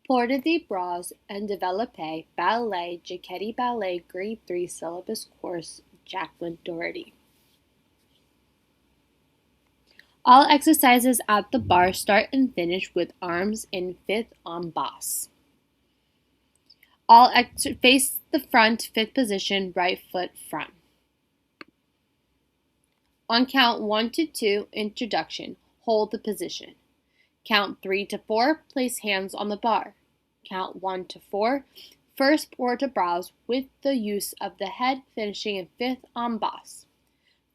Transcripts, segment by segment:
Port de Bras and Développé Ballet Jacquetti Ballet Grade 3 Syllabus Course Jacklyn Dougherty. All exercises at the bar start and finish with arms in fifth en basse. All face the front, fifth position, right foot front. On count 1 to 2, introduction, hold the position. Count 3 to 4, place hands on the bar. Count 1 to 4, first port de bras with the use of the head, finishing in fifth en basse.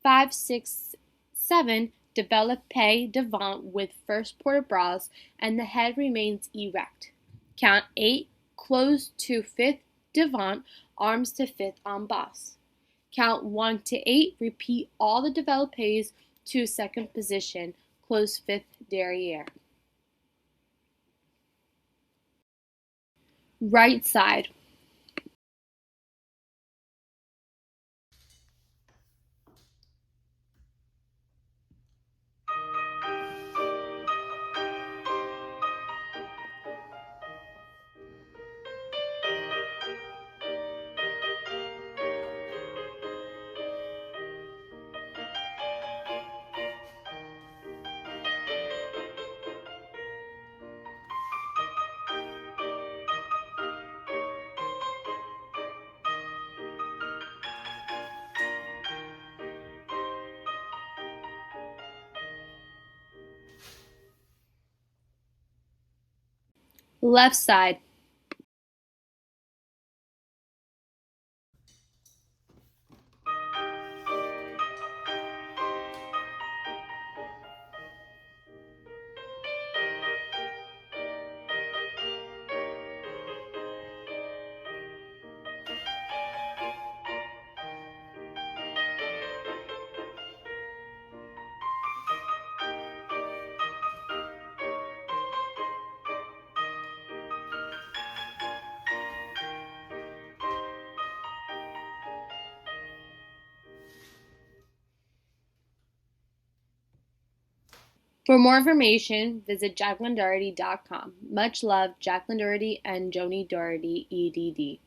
5, 6, 7, développé devant with first port de bras and the head remains erect. Count 8, close to fifth devant, arms to fifth en basse. Count 1 to 8, repeat all the développés to second position, close fifth derrière. Right side. Left side. For more information, visit JacklynDougherty.com. Much love, Jacklyn Dougherty and Joni Dougherty, EDD.